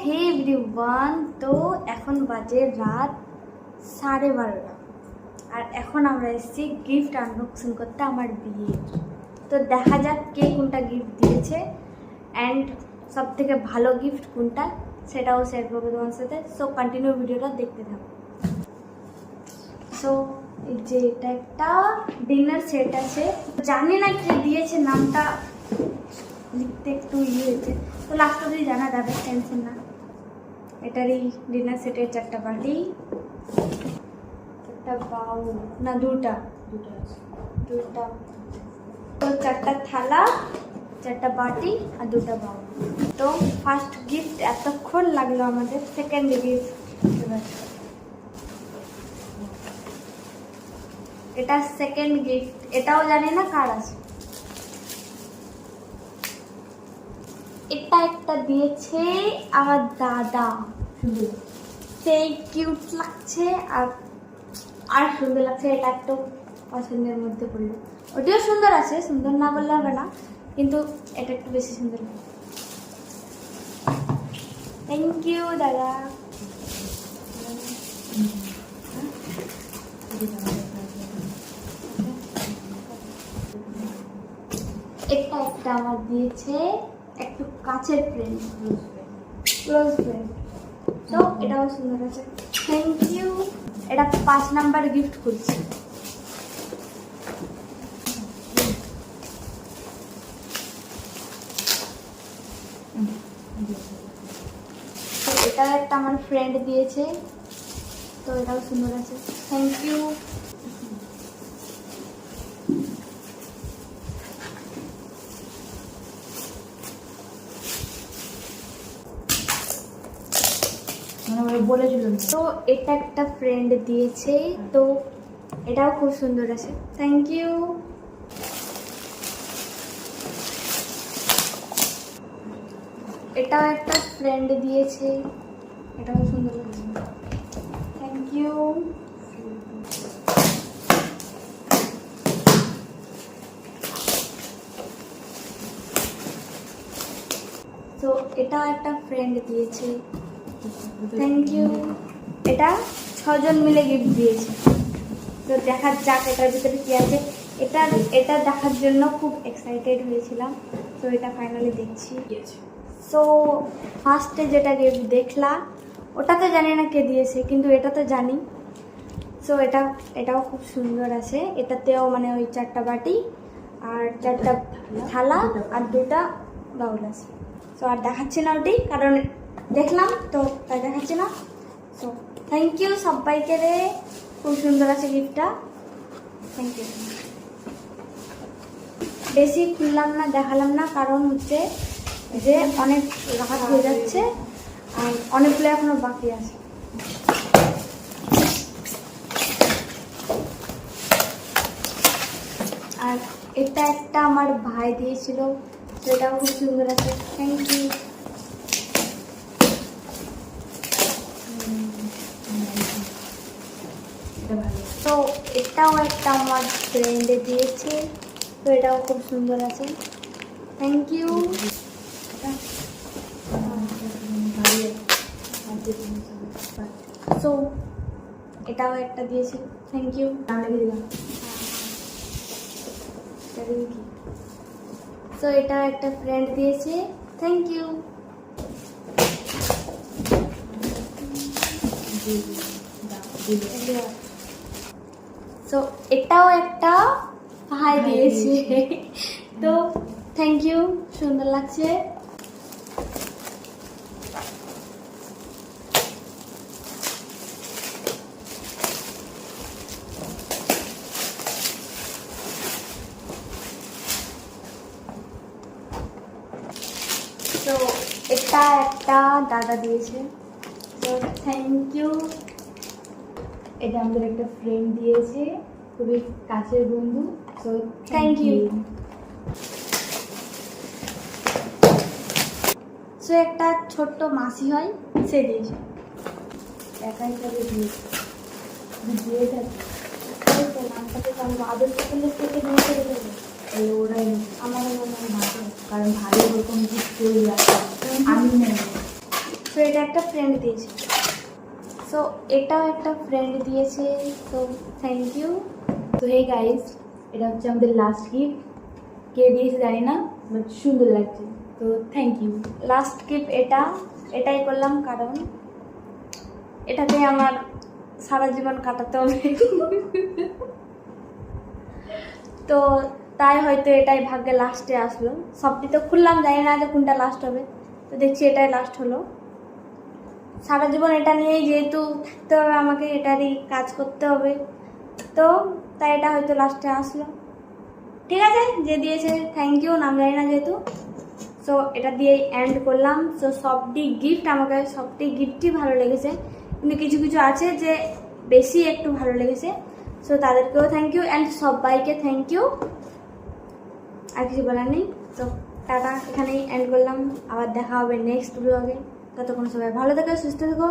হে everyone, তো এখন বাজে রাত 12:30 আর এখন আমরা এসেছি গিফট আনবক্সিং করতে আমার বিয়ে। তো দেখা যাক কে কোনটা গিফট দিয়েছে অ্যান্ড সব থেকে ভালো গিফট কোনটা সেটাও শেয়ার করবো তোমার সাথে। সো কন্টিনিউ ভিডিওটা দেখতে থাকো। সো এই যে এটা একটা ডিনার সেট আছে, জানি না কে দিয়েছে, নামটা লিখতে একটু হয়েছে, তো লাস্ট অবধি জানা যাবে, টেনশন না। এটারই ডিনার সেটের 4টা বাটি, একটা বাউল, না দুটা, তো 4টা থালা, 4টা বাটি আর 2টা বাউল। তো ফার্স্ট গিফট এতক্ষণ লাগলো আমাদের, সেকেন্ড গিফট এটা সেকেন্ড গিফট, এটাও জানি না কার আছে। এটা একটা দিয়েছে আমার দাদা, সেই কিউট লাগছে আর সুন্দর লাগছে। এটা একটু পছন্দের মধ্যে পড়লো, ওটিও সুন্দর আছে, সুন্দর না বললে হবে না, কিন্তু এটা একটু বেশি সুন্দর লাগে। থ্যাংক ইউ দাদা। এটা একটা আমার দিয়েছে একটু কাছের ফ্রেন্ড, ক্লোজ ফ্রেন্ড, তো এটাও সুন্দর আছে, থ্যাংক ইউ। এটা 5 নাম্বার গিফট করছি। তো এটা একটা আমার ফ্রেন্ড দিয়েছে, তো এটাও সুন্দর আছে, থ্যাংক ইউ। তো এটা একটা ফ্রেন্ড দিয়েছে, তো এটাও খুব সুন্দর আছে, থ্যাংক ইউ। এটাও একটা ফ্রেন্ড দিয়েছে, এটাও সুন্দর আছে, থ্যাংক ইউ। তো এটাও একটা ফ্রেন্ড দিয়েছে, থ্যাংক ইউ। এটা 6 জন মিলে গিফট দিয়েছে, তো দেখা যাক এটার ভিতরে কি আছে। এটা দেখার জন্য খুব এক্সাইটেড হয়েছিলাম, তো এটা ফাইনালি দেখছি। সো ফার্স্টে যেটা গিফট দেখলাম ওটা তো জানি না কে দিয়েছে, কিন্তু এটা তো জানি। সো এটাও খুব সুন্দর আছে, এটাতেও মানে ওই 4টা বাটি আর 4টা থালা আর 2টা বাউল আছে। সো আর দেখাচ্ছি না ওটি, কারণ দেখলাম তো তাই দেখাচ্ছি না। সো থ্যাংক ইউ সবাইকে রে, খুব সুন্দর আছে গিফটটা, থ্যাংক ইউ। বেশি খুললাম না, দেখালাম না, কারণ হচ্ছে যে অনেক রাত হয়ে যাচ্ছে আর অনেকগুলো এখনো বাকি আছে। আর এটা একটা আমার ভাই দিয়েছিল, সেটাও খুব সুন্দর আছে, থ্যাংক ইউ। তো এটাও একটা আমার ফ্রেন্ডে দিয়েছে, তো এটাও খুব সুন্দর আছে, থ্যাংক ইউ। সো এটাও একটা দিয়েছে, থ্যাংক ইউ। সো এটাও একটা ফ্রেন্ড দিয়েছে, থ্যাংক ইউ। সো এটাও একটা ভাই দিয়েছে, তো থ্যাংক ইউ, সুন্দর লাগছে। তো এটা একটা দাদা দিয়েছে, তো থ্যাংক ইউ। এটা আমাদের একটা ফ্রেন্ড দিয়েছে, খুবই কাছের বন্ধু, তো থ্যাংক ইউ। সো একটা ছোট্ট মাসি হয়, সে দিয়েছে, একাই সাথে দিয়েছে, নামটাকে আদর করলে থেকে নিয়ে চলে যাবে, ওরাই আমার মনে হয় ভালো, কারণ ভালো ওরকম গিফট কেউ আসে, আমি নেই। তো এটা একটা ফ্রেন্ড দিয়েছে, সো এটাও একটা ফ্রেন্ড দিয়েছে, তো থ্যাংক ইউ। তো হে গাইস, এটা হচ্ছে আমাদের লাস্ট গিফট। কে দিয়েছে জানি না, বাট সুন্দর লাগছে, তো থ্যাংক ইউ। লাস্ট গিফট এটাই করলাম কারণ এটাতে আমার সারা জীবন কাটাতে হবে। তো তাই হয়তো এটাই ভাগ্যে লাস্টে আসলো। সবটি তো খুললাম, জানি না যে কোনটা লাস্ট হবে, তো দেখছি এটাই লাস্ট হলো। সারা জীবন এটা নিয়েই যেহেতু থাকতে হবে, আমাকে এটারই কাজ করতে হবে, তো তাই এটা হয়তো লাস্টে আসলো। ঠিক আছে, যে দিয়েছে থ্যাংক ইউ, নাম জানি না যেহেতু। সো এটা দিয়েই এন্ড করলাম। সো সবটি গিফট, আমাকে সবটি গিফটই ভালো লেগেছে, কিন্তু কিছু কিছু আছে যে বেশি একটু ভালো লেগেছে। সো তাদেরকেও থ্যাংক ইউ অ্যান্ড সবাইকে থ্যাংক ইউ। আর কিছু বলার নেই। তো টাটা, এখানেই এন্ড করলাম। আবার দেখা হবে নেক্সট ব্লগে। ততক্ষণ সবাই ভালো থেকো, সুস্থ থেকো,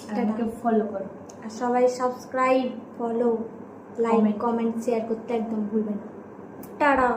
আর আমাকে ফলো করো। আর সবাই subscribe, follow, like, Comment. Comment, share করতে একদম ভুলবেন না। টাটা।